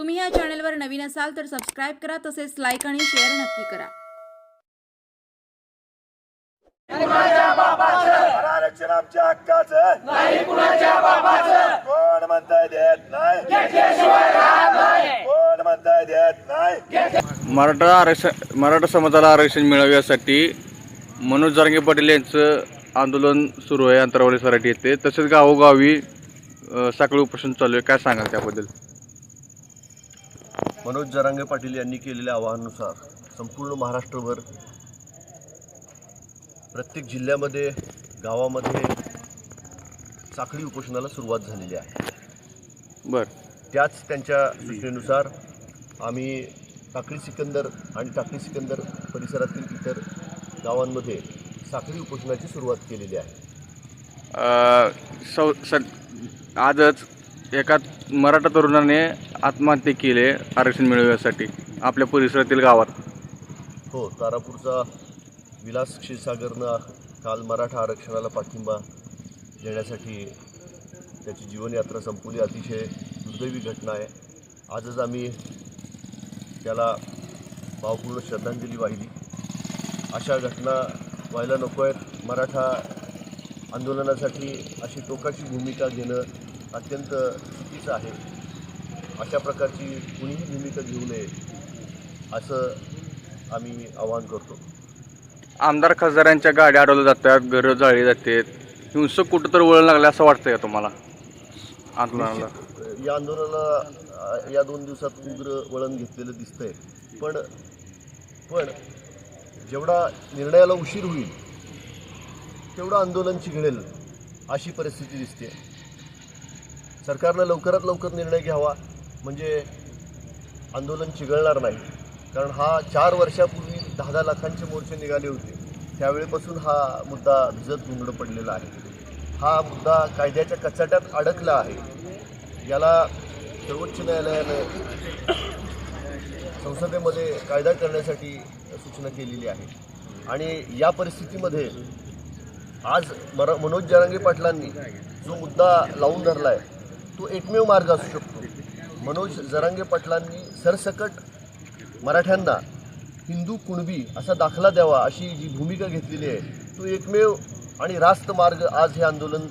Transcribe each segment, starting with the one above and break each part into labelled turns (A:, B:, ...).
A: तुम्ही या चॅनलवर नवीन असाल तर सबस्क्राइब करा, तसेच लाईक आणि शेअर नक्की करा.
B: आरक्षण आमच्या हक्काचं नाही, कुणाच्या बापाचं. कोण म्हणताय देत नाही, कोण म्हणताय देत नाही.
C: मराठा समाजाला आरक्षण मिळावे यासाठी मनोज जरांगे पाटील यांचं आंदोलन सुरू आहे. अंतरावली सराटी येथे तसेच गावोगावी साखळी उपोषण चालू आहे. काय सांगाल त्याबद्दल?
D: मनोज जरांगे पाटील यांनी केलेल्या आवाहनानुसार संपूर्ण महाराष्ट्रभर प्रत्येक जिल्ह्यामध्ये गावामध्ये साखळी उपोषणाला सुरुवात झालेली आहे. त्याच त्यांच्या सूचनेनुसार आम्ही टाकळी सिकंदर आणि टाकळी सिकंदर परिसरातील इतर गावांमध्ये साखळी उपोषणाची सुरुवात केलेली आहे.
C: आजच एका मराठा तरुणाने आत्महत्या केली आरक्षण मिळवण्यासाठी आपल्या परिसरातील गावात.
D: हो, तारापूरचा विलास क्षीरसागरनं काल मराठा आरक्षणाला पाठिंबा देण्यासाठी त्याची जीवनयात्रा संपवली. अतिशय दुर्दैवी घटना आहे. आजच आम्ही त्याला भावपूर्ण श्रद्धांजली वाहिली. अशा घटना व्हायला नको आहेत. मराठा आंदोलनासाठी अशी टोकाची भूमिका घेणं अत्यंत चुकीचं आहे. अशा प्रकारची कुणीही भूमिका घेऊ नये असं आम्ही आवाहन करतो.
C: आमदार खासदारांच्या गाड्या अडवल्या जातात, घरं जाळली जातात, हिंसक कुठं तर वळण लागलं असं वाटतंय का तुम्हाला आंदोलनाला?
D: या आंदोलनाला या 2 दिवसात उग्र वळण घेतलेलं दिसतंय. पण जेवढा निर्णयाला उशीर होईल तेवढं आंदोलन चिघळेल अशी परिस्थिती दिसते. सरकारनं लवकरात लवकर निर्णय घ्यावा म्हणजे आंदोलन चिघळणार नाही. कारण हा 4 वर्षापूर्वी 10-10 लाखांचे मोर्चे निघाले होते. त्यावेळेपासून हा मुद्दा भिजत गुंगडं पडलेला आहे. हा मुद्दा कायद्याच्या कचाट्यात अडकला आहे. याला सर्वोच्च न्यायालयानं संसदेमध्ये कायदा करण्यासाठी सूचना केलेली आहे. आणि या परिस्थितीमध्ये आज मनोज जरांगे पाटलांनी जो मुद्दा लावून धरला आहे तो एकमेव मार्ग असू शकतो. मनोज जरांगे पाटलांनी सरसकट मराठ्यांना हिंदू कुणबी असा दाखला द्यावा अशी जी भूमिका घेतलेली आहे तो एकमेव आणि रास्त मार्ग आज हे आंदोलन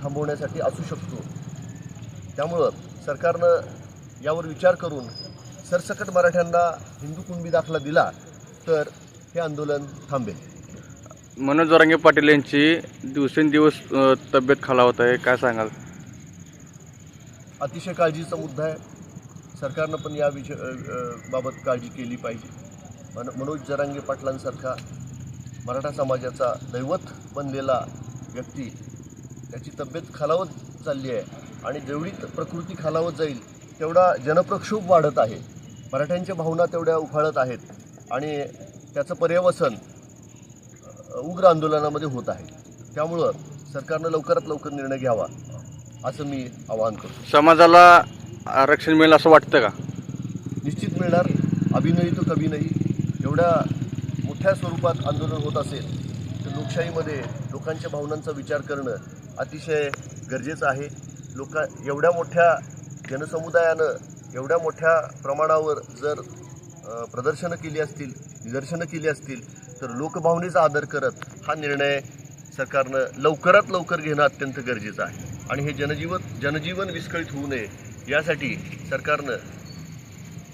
D: थांबवण्यासाठी असू शकतो. त्यामुळं सरकारनं यावर विचार करून सरसकट मराठ्यांना हिंदू कुणबी दाखला दिला तर हे आंदोलन थांबेल.
C: मनोज जरांगे पाटील यांची दिवसेंदिवस तब्येत खालावत आहे. काय सांगाल?
D: अतिशय काळजीचा मुद्दा आहे. सरकारनं पण या बाबत काळजी केली पाहिजे. मनोज जरांगे पाटलांसारखा मराठा समाजाचा दैवत बनलेला व्यक्ती त्याची तब्येत खालावत चालली आहे आणि जेवढी प्रकृती खालावत जाईल तेवढा जनप्रक्षोभ वाढत आहे. मराठ्यांच्या भावना तेवढ्या उफाळत आहेत आणि त्याचं पर्यवसन उग्र आंदोलनामध्ये होत आहे. त्यामुळं सरकारनं लवकरात लवकर निर्णय घ्यावा असं मी आवाहन करतो.
C: समाजाला आरक्षण मिळेल असं वाटतं का?
D: निश्चित मिळणार. अभी नहीं तो कभी नहीं. एवढ्या मोठ्या स्वरूपात आंदोलन होत असेल तर लोकशाहीमध्ये लोकांच्या भावनांचा विचार करणं अतिशय गरजेचं आहे. एवढ्या मोठ्या जनसमुदायानं एवढ्या मोठ्या प्रमाणावर जर प्रदर्शनं केली असतील, निदर्शनं केली असतील तर लोकभावनेचा आदर करत हा निर्णय सरकारनं लवकरात लवकर घेणं अत्यंत गरजेचं आहे. आणि हे जनजीवन विस्कळीत होऊ नये यासाठी सरकारनं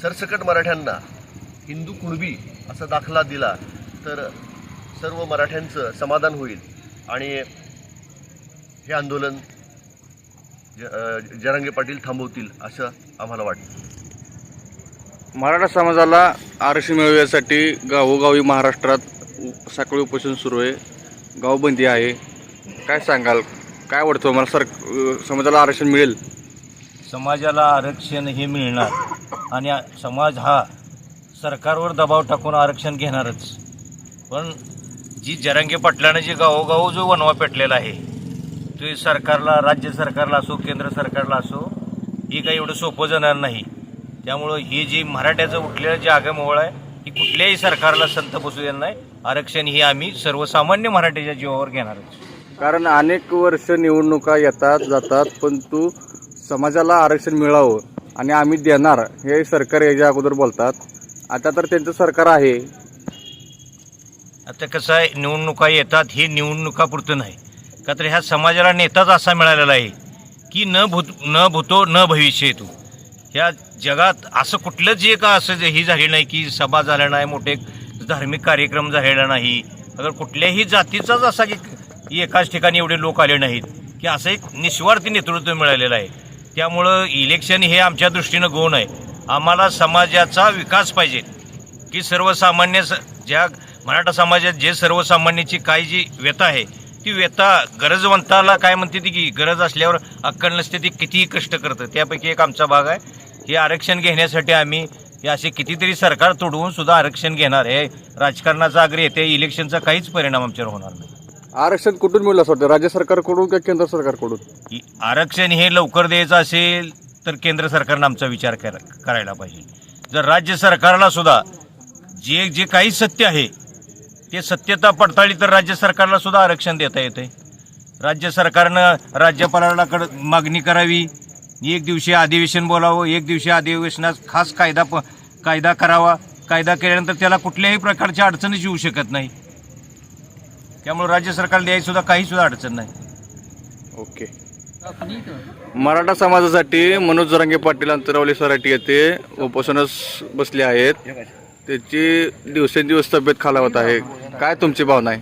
D: सरसकट मराठ्यांना हिंदू कुणबी असा दाखला दिला तर सर्व मराठ्यांचं समाधान होईल आणि हे आंदोलन जरांगे पाटील थांबवतील असं आम्हाला वाटतं.
C: मराठा समाजाला आरक्षण मिळवण्यासाठी गावोगावी महाराष्ट्रात साखळी उपोषण सुरू आहे, गावबंदी आहे. काय सांगाल? काय वाटतं मला समाजाला आरक्षण मिळेल?
E: समाजाला आरक्षण हे मिळणार आणि समाज हा सरकारवर दबाव टाकून आरक्षण घेणारच. पण जी जरांगे पाटलानं जे गावोगाव जो वनवा पेटलेला आहे तो सरकारला, राज्य सरकारला असो, केंद्र सरकारला असो, हे काही एवढं सोपं जाणार नाही. त्यामुळं हे जे मराठ्याचं उठलेलं जे आगमोहळ आहे ही कुठल्याही सरकारला संत बसू देणार नाही. आरक्षण हे आम्ही सर्वसामान्य मराठ्याच्या जीवावर घेणारच.
C: कारण अनेक वर्ष निवडणुका येतात जातात, परंतु समाजाला आरक्षण मिळावं आणि आम्ही देणार हे सरकार याच्या अगोदर बोलतात. आता तर त्यांचं सरकार आहे.
E: आता कसं आहे, निवडणुका येतात हे निवडणुकापुरतं नाही, का तर ह्या समाजाला नेताच असा मिळालेला आहे की न भूतो न भविष्येतू. ह्या जगात असं कुठलंच एक असं ही झाली नाही की सभा झाल्या नाही, मोठे धार्मिक कार्यक्रम झालेला नाही, अगर कुठल्याही जातीचाच असा की एकाच ठिकाणी एवढे लोक आले नाहीत की असं एक निस्वार्थी नेतृत्व मिळालेलं आहे. त्यामुळं इलेक्शन हे आमच्या दृष्टीनं गौण आहे. आम्हाला समाजाचा विकास पाहिजे की सर्वसामान्य ज्या मराठा समाजात जे सर्वसामान्याची काय जी व्यथा आहे ती व्यथा गरजवंताला काय म्हणते ती की गरज असल्यावर अक्कल नसते ती कितीही कष्ट करतं. त्यापैकी एक आमचा भाग आहे. हे आरक्षण घेण्यासाठी आम्ही हे असे कितीतरी सरकार तोडवून सुद्धा आरक्षण घेणार आहे. राजकारणाचा अग्र येते, इलेक्शनचा काहीच परिणाम आमच्यावर होणार नाही.
C: आरक्षण कुठून मिळलं असं वाटतं, राज्य सरकारकडून का केंद्र सरकारकडून?
E: आरक्षण हे लवकर द्यायचं असेल तर केंद्र सरकारनं आमचा विचार करायला पाहिजे. जर राज्य सरकारला सुद्धा जे काही सत्य आहे ते सत्यता पडताळली तर राज्य सरकारला सुद्धा आरक्षण देता येते. राज्य सरकारनं राज्यपालाकडे मागणी करावी, एक दिवशी अधिवेशन बोलावं, एक दिवशी अधिवेशनात खास कायदा करावा. कायदा केल्यानंतर त्याला कुठल्याही प्रकारच्या अडचणीच येऊ शकत नाही. त्यामुळे राज्य सरकारला द्यायची सुद्धा काही सुद्धा अडचण नाही.
C: ओके. मराठा समाजासाठी मनोज जरांगे पाटील अंतरावली सराटी येथे उपोषणास बसले आहेत. त्याची दिवसेंदिवस तब्येत खालावत आहे. काय तुमची भावना आहे?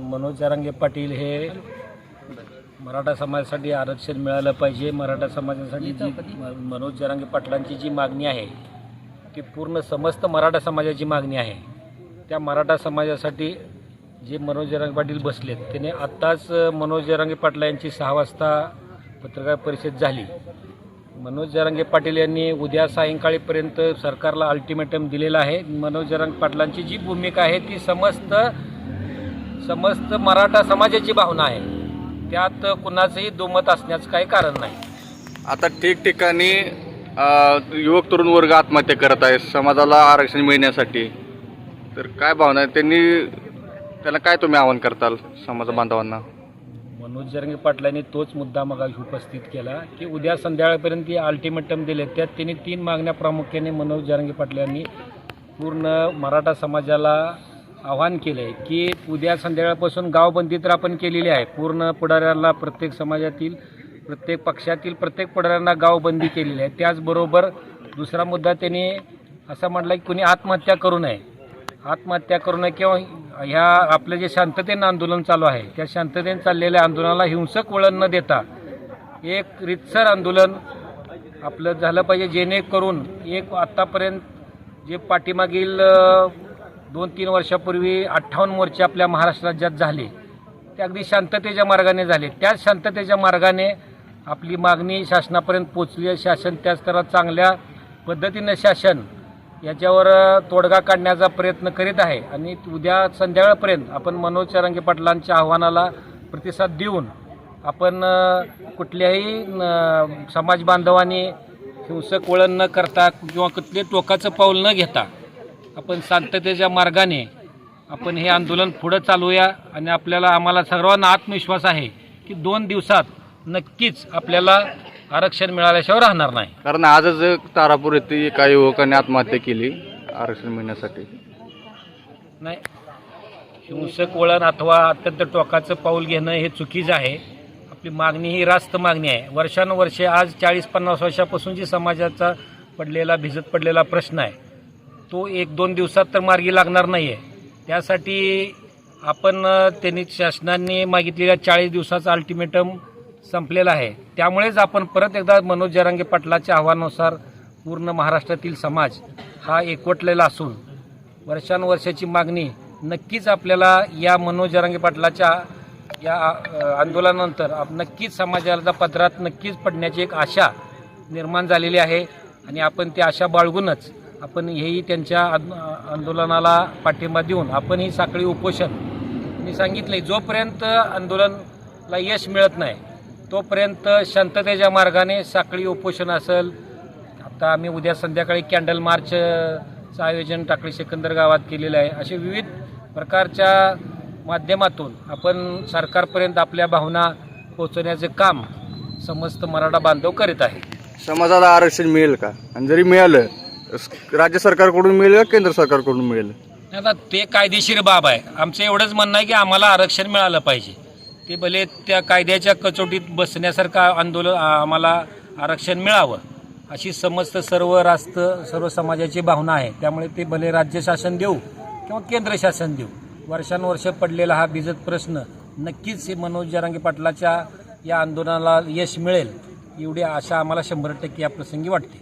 F: मनोज जरांगे पाटील हे मराठा समाजासाठी आरक्षण मिळालं पाहिजे. मराठा समाजासाठी जी मनोज जरांगे पाटलांची जी मागणी आहे ती पूर्ण समस्त मराठा समाजाची मागणी आहे. त्या मराठा समाजासाठी जे मनोज जरांगे पाटील बसलेत त्याने आत्ताच मनोज जरांगे पाटील यांची 6 वाजता पत्रकार परिषद झाली. मनोज जरांगे पाटील यांनी उद्या सायंकाळीपर्यंत सरकारला अल्टिमेटम दिलेला आहे. मनोज जरांगे पाटलांची जी भूमिका आहे ती समस्त मराठा समाजाची भावना आहे. त्यात कुणाचंही दुमत असण्याचं काही कारण नाही.
C: आता ठिकठिकाणी युवक तरुण वर्ग आत्महत्या करत आहे समाजाला आरक्षण मिळण्यासाठी. तर काय भावना आहे त्याला काय तुम्ही आवाहन करताल समाज बांधवांना?
F: मनोज जरांगे पाटलांनी तोच मुद्दा मगाशी उपस्थित केला की उद्या संध्याकाळपर्यंत अल्टिमेटम दिले. त्यात त्यांनी 3 मागण्या प्रामुख्याने मनोज जरांगे पाटील यांनी पूर्ण मराठा समाजाला आवाहन केलं आहे की उद्या संध्याकाळपासून गावबंदी तर आपण केलेली आहे. पूर्ण पुढाऱ्यांना, प्रत्येक समाजातील, प्रत्येक पक्षातील प्रत्येक पुढाऱ्यांना गावबंदी केलेली आहे. त्याचबरोबर दुसरा मुद्दा त्यांनी असा म्हटला की कुणी आत्महत्या करू नये किंवा ह्या आपलं जे शांततेनं आंदोलन चालू आहे त्या शांततेने चाललेल्या आंदोलनाला हिंसक वळण न देता एक रितसर आंदोलन आपलं झालं पाहिजे, जेणेकरून एक आत्तापर्यंत जे पाठीमागील 2-3 वर्षापूर्वी 58 मोर्चे आपल्या महाराष्ट्र राज्यात झाले ते अगदी शांततेच्या मार्गाने झाले. त्याच शांततेच्या मार्गाने आपली मागणी शासनापर्यंत पोचली आहे. शासन त्याच तरह चांगल्या पद्धतीनं शासन याच्यावर तोडगा काढण्याचा प्रयत्न करीत आहे. आणि उद्या संध्याकाळपर्यंत आपण मनोज जरांगे पाटलांच्या आव्हानाला प्रतिसाद देऊन आपण कुठल्याही समाज बांधवांनी हिंसक वळण न करता किंवा कुठले टोकाचं पाऊल न घेता आपण शांततेच्या मार्गाने आपण हे आंदोलन पुढं चालवूया. आणि आम्हाला सर्वांना आत्मविश्वास आहे की 2 दिवसात नक्कीच आपल्याला आरक्षण मिळाल्याशिवाय राहणार नाही.
C: कारण आजच तारापूर येथे एका युवकाने आत्महत्या केली आरक्षण मिळण्यासाठी.
F: नाही, हिंसक वळण अथवा अत्यंत टोकाचं पाऊल घेणं हे चुकीचं आहे. आपली मागणी ही रास्त मागणी आहे. वर्षानुवर्षे आज 40-50 वर्षापासून जी समाजाचा भिजत पडलेला प्रश्न आहे तो 1-2 दिवसात तर मार्गी लागणार नाही आहे. त्यासाठी आपण त्यांनी शासनाने मागितलेल्या 40 दिवसाचा अल्टिमेटम संपलेला आहे. त्यामुळेच आपण परत एकदा मनोज जरांगे पाटलाच्या आव्हानानुसार पूर्ण महाराष्ट्रातील समाज हा एकवटलेला असून वर्षानुवर्षाची मागणी नक्कीच आपल्याला या मनोज जरांगे पाटलाच्या या आंदोलनानंतर नक्कीच समाजाला पदरात नक्कीच पडण्याची एक आशा निर्माण झालेली आहे. आणि आपण ती आशा बाळगूनच आपण हेही त्यांच्या आंदोलनाला पाठिंबा देऊन आपण ही साखळी उपोषण मी सांगितले जोपर्यंत आंदोलनाला यश मिळत नाही तोपर्यंत शांततेच्या मार्गाने साखळी उपोषण असेल. आता आम्ही उद्या संध्याकाळी कॅन्डल मार्चचं आयोजन टाकळी सिकंदर गावात केलेलं आहे. असे विविध प्रकारच्या माध्यमातून आपण सरकारपर्यंत आपल्या भावना पोहोचवण्याचे काम समस्त मराठा बांधव करीत आहे.
C: समाजाला आरक्षण मिळेल का? आणि जरी मिळालं राज्य सरकारकडून मिळेल का केंद्र सरकारकडून मिळेल?
F: आता ते कायदेशीर बाब आहे. आमचं एवढंच म्हणणं आहे की आम्हाला आरक्षण मिळालं पाहिजे. ते भले त्या कायद्याच्या कसोटीत बसण्यासारखं आंदोलन आम्हाला आरक्षण मिळावं अशी समस्त सर्व समाजाची भावना आहे. त्यामुळे ते भले राज्य शासन देऊ किंवा केंद्र शासन देऊ, वर्षानुवर्ष पडलेला हा बिजत प्रश्न नक्कीच मनोज जरांगे पाटलाच्या या आंदोलनाला यश मिळेल एवढी आशा आम्हाला 100% या प्रसंगी वाटते.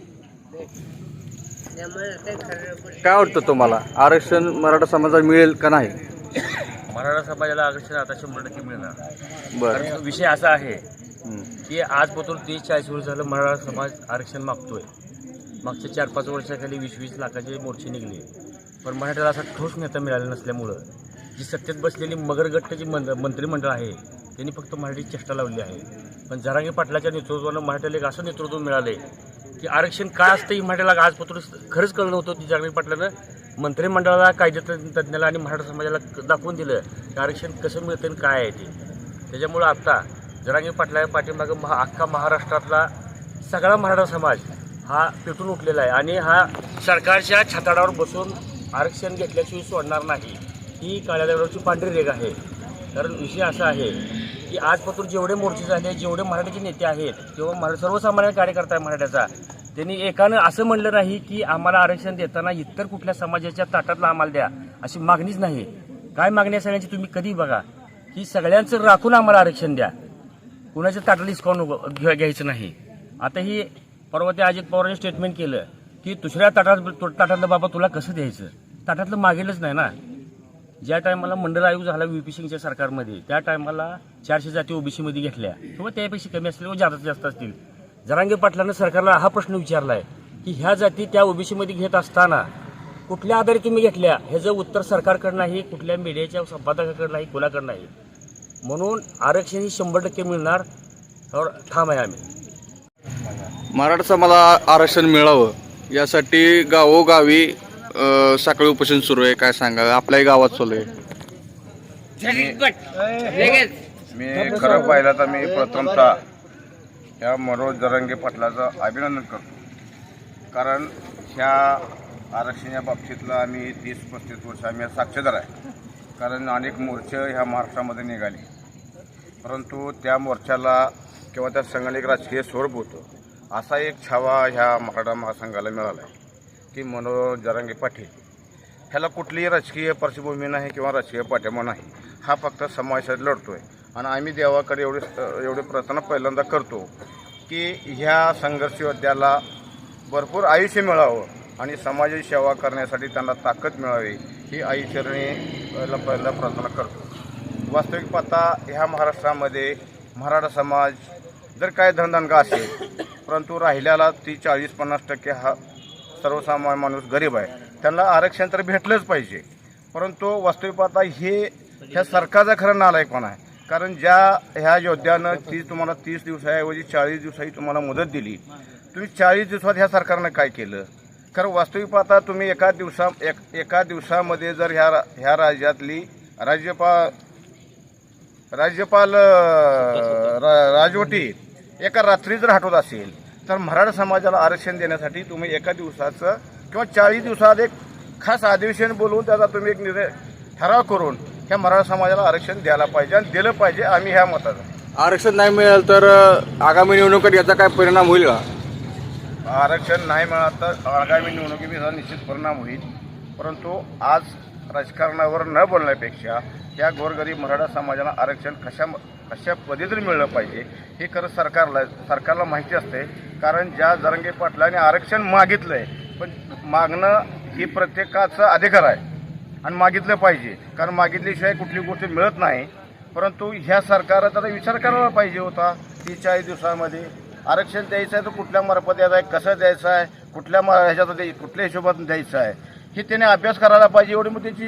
C: काय वाटतं तुम्हाला, आरक्षण मराठा समाजाला मिळेल का नाही?
G: मराठा समाजाला आरक्षण आता 100% मिळणार.
C: बरं.
G: कारण विषय असा आहे की आजपासून 30-40 वर्ष झालं मराठा समाज आरक्षण मागतोय. मागच्या 4-5 वर्षाखाली 20-20 लाखाचे मोर्चे निघले, पण मराठ्याला असा ठोस नेता मिळाला नसल्यामुळं जी सत्तेत बसलेली मगरगट्ट जी मंत्रिमंडळ आहे त्यांनी फक्त मराठी चेष्टा लावली आहे. पण जरांगे पाटलाच्या नेतृत्वानं मराठ्याला एक असं नेतृत्व मिळाले की आरक्षण काय असतं ही मराठ्याला आजपासून खरंच कळलं होतं. की जरांगे पाटलानं मंत्रिमंडळाला, कायदेतज्ञाला आणि मराठा समाजाला दाखवून दिलं की आरक्षण कसं मिळतं आणि काय आहे ते. त्याच्यामुळं आता जरांगे पाटला पाठीमागं अख्खा महाराष्ट्रातला सगळा मराठा समाज हा पेटून उठलेला आहे आणि हा सरकारच्या छाताडावर बसून आरक्षण घेतल्याशिवाय सोडणार नाही. ही काळ्या दगडावरची पांढरी रेघ आहे. कारण विषय असा आहे की आजपासून जेवढे मोर्चे झाले, जेवढे मराठीचे नेते आहेत किंवा सर्वसामान्य कार्यकर्ता आहे मराठ्याचा, त्यांनी एकानं असं म्हणलं नाही की आम्हाला आरक्षण देताना इतर कुठल्या समाजाच्या ताटातलं आम्हाला द्या अशी मागणीच नाही. काय मागणी आहे सगळ्यांची तुम्ही कधी बघा की सगळ्यांचं राखून आम्हाला आरक्षण द्या, कुणाच्या ताटाला डिस्काउंट घ्यायचं नाही. आता ही परवा ते अजित पवारांनी स्टेटमेंट केलं की दुसऱ्या ताटातलं बाबा तुला कसं द्यायचं, ताटातलं मागेलच नाही ना. ज्या टायमाला मंडळ आयोग झाला व्ही.पी. सिंगच्या सरकारमध्ये त्या टायमाला 400 जाती ओबीसीमध्ये घेतल्या किंवा त्यापेक्षा कमी असतील व जास्त जास्त असतील. जरांगे पाटलानं सरकारला हा प्रश्न विचारला आहे की ह्या जाती त्या ओबीसीमध्ये घेत असताना कुठल्या आधारे तुम्ही घेतल्या, ह्याचं उत्तर सरकारकडं नाही, कुठल्या मीडियाच्या संपादकाकडं नाही, कोणाकडं नाही. म्हणून आरक्षण ही 100% मिळणार और ठाम आहे आम्ही.
C: मराठा समाजाला आरक्षण मिळावं यासाठी गावोगावी साखळी उपोषण सुरू आहे. काय सांगा, आपल्याही गावात चालू आहे?
H: मी खरं पाहिलं तर मी प्रथमतः ह्या मनोज जरांगे पाटलाचं अभिनंदन करतो. कारण ह्या आरक्षणाच्या बाबतीतला आम्ही 30-35 वर्ष आम्ही साक्षीदार आहे. कारण अनेक मोर्चे ह्या महाराष्ट्रामध्ये निघाले, परंतु त्या मोर्चाला किंवा त्या संघाला एक राजकीय स्वरूप होतं. असा एक छावा ह्या मराठा महासंघाला मिळाला आहे की मनोज जरांगे पाटील ह्याला कुठलीही राजकीय पार्श्वभूमी नाही किंवा राजकीय पाठिंबा नाही, हा फक्त समाजासाठी लढतोय. आणि आम्ही देवाकडे एवढे प्रार्थना पहिल्यांदा करतो की ह्या संघर्ष योद्ध्याला भरपूर आयुष्य मिळावं आणि समाजाची सेवा करण्यासाठी त्यांना ताकद मिळावी ही आईचरणी पहिल्यांदा प्रार्थना करतो. वास्तविक पाहता ह्या महाराष्ट्रामध्ये मराठा समाज जर काय धनदनगा असेल, परंतु राहिल्याला 40-50% हा सर्वसामान्य माणूस गरीब आहे, त्यांना आरक्षण तर भेटलंच पाहिजे. परंतु वास्तविक पाहता ह्या सरकारचा खरं नालायकपणा आहे. कारण ह्या योद्ध्यानं तुम्हाला 30 दिवसाऐवजी 40 दिवसाची तुम्हाला मुदत दिली, तुम्ही 40 दिवसात ह्या सरकारनं काय केलं? कारण वास्तविक पाहता तुम्ही एका दिवसामध्ये जर ह्या राज्यातली राज्यपाल राजवटी एका रात्री जर हटवत असेल, तर मराठा समाजाला आरक्षण देण्यासाठी तुम्ही एका दिवसाचं किंवा 40 दिवसात एक खास अधिवेशन बोलवून त्याचा तुम्ही एक निर्णय ठराव करून ह्या मराठा समाजाला आरक्षण द्यायला पाहिजे आणि दिलं पाहिजे. आम्ही ह्या मताचा.
C: आरक्षण नाही मिळालं तर आगामी निवडणुकीत याचा काय परिणाम होईल का?
H: आरक्षण नाही मिळालं तर आगामी निवडणुकीचा निश्चित परिणाम होईल. परंतु आज राजकारणावर न बोलण्यापेक्षा या गोरगरीब मराठा समाजाला आरक्षण कशा पद्धतीने मिळलं पाहिजे हे खरं सरकारला माहिती असते. कारण ज्या जरांगे पाटलाने आरक्षण मागितलं आहे, पण मागणं ही प्रत्येकाचा अधिकार आहे आणि मागितलं पाहिजे. कारण मागितल्याशिवाय कुठली गोष्ट मिळत नाही. परंतु ह्या सरकारला त्याचा विचार करायला पाहिजे होता की 40 दिवसामध्ये आरक्षण द्यायचं आहे तर कुठल्या मार्फत द्यायचं आहे, कसं द्यायचं आहे, कुठल्या कुठल्या हिशोबातून द्यायचं आहे हे त्याने अभ्यास करायला पाहिजे. एवढी मग त्याची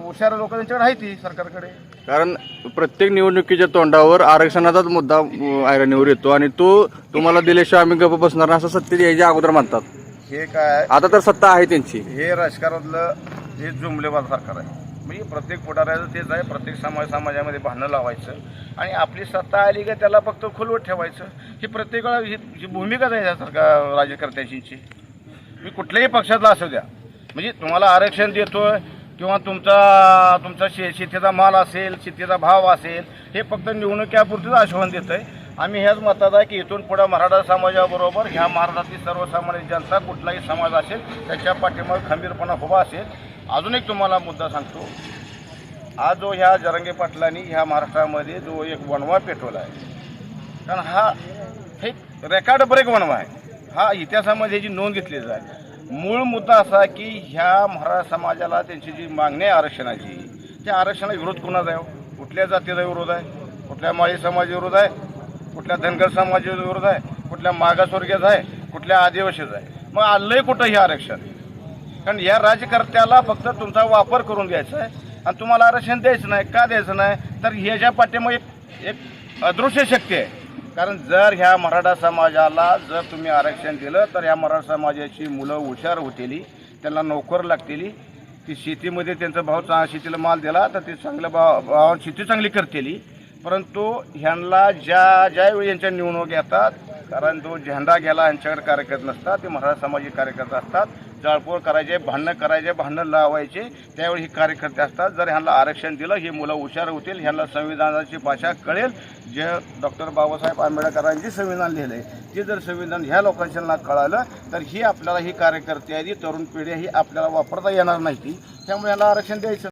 H: हुशार लोक त्यांच्याकडे आहे ती सरकारकडे.
C: कारण प्रत्येक निवडणुकीच्या तोंडावर आरक्षणाचाच मुद्दा ऐरणीवर येतो आणि तो तुम्हाला दिल्याशिवाय आम्ही गप्प बसणार नाही असं सत्तेत यायच्या अगोदर म्हणतात.
H: हे काय
C: आता तर सत्ता आहे त्यांची.
H: हे राजकारणातलं हे जुमलेबाज सरकार आहे. म्हणजे प्रत्येक पुढाऱ्याचं तेच आहे, प्रत्येक समाजामध्ये भांडणं लावायचं आणि आपली सत्ता आली का त्याला फक्त खुलवत ठेवायचं. ही प्रत्येक वेळा ही भूमिकाच आहे यासारखा राज्यकर्त्यांची. मी कुठल्याही पक्षातला असू द्या, म्हणजे तुम्हाला आरक्षण देतोय किंवा तुमचा शेतीचा माल असेल, शेतीचा भाव असेल, हे फक्त निवडणुकीपुरतीच आश्वासन देत आहे. आम्ही ह्याच मतात आहे की इथून पुढे मराठा समाजाबरोबर ह्या महाराष्ट्रातली सर्वसामान्य जनता कुठलाही समाज असेल त्याच्या पाठीमागे खंबीरपणा उभा असेल. अजून एक तुम्हाला मुद्दा सांगतो, आज जो ह्या जरांगे पाटलांनी ह्या महाराष्ट्रामध्ये जो एक वणवा पेटवला आहे, कारण हा एक रेकॉर्ड ब्रेक वणवा आहे, हा इतिहासामध्ये जी नोंद घेतली आहे. मूळ मुद्दा असा की ह्या मराठा समाजाला त्यांची जी मागणी आहे आरक्षणाची, त्या आरक्षणाला विरोध कोणाचा आहे? कुठल्या जातीचा विरोध आहे? कुठल्या माळी समाजाचा विरोध आहे? कुठल्या धनगर समाजाचा विरोध आहे? कुठल्या मागासवर्गीयाचा आहे? कुठल्या आदिवासीचा आहे? मग आलंय कुठं हे आरक्षण? कारण या राज्यकर्त्याला फक्त तुमचा वापर करून द्यायचा आहे आणि तुम्हाला आरक्षण द्यायचं नाही. का द्यायचं नाही? तर ह्याच्या पाठीमागे एक अदृश्य शक्ती आहे. कारण जर ह्या मराठा समाजाला जर तुम्ही आरक्षण दिलं तर ह्या मराठा समाजाची मुलं हुशार होतील, त्यांना नोकर लागतील, ती शेतीमध्ये त्यांचा भाव शेतीला माल दिला तर ते चांगलं भाव शेती चांगली करतील. परंतु ह्यांना ज्यावेळी यांच्या निवडणूक येतात, कारण तो झेंडा घ्यायला यांच्याकडे कार्यकर्ते नसतात, ते मराठा समाजाचे कार्यकर्ते असतात, जाळपोळ करायचे, भांडणं लावायचे, त्यावेळी हे कार्यकर्ते असतात. जर ह्यांना आरक्षण दिलं ही मुलं हुशार होतील, ह्यांना संविधानाची भाषा कळेल. जे डॉक्टर बाबासाहेब आंबेडकरांची संविधान लिहिलं आहे ते जर संविधान ह्या लोकांना कळालं तर ही आपल्याला ही कार्यकर्ते आहे, तरुण पिढी ही आपल्याला वापरता येणार नाही. त्यामुळे ह्याला आरक्षण द्यायचं.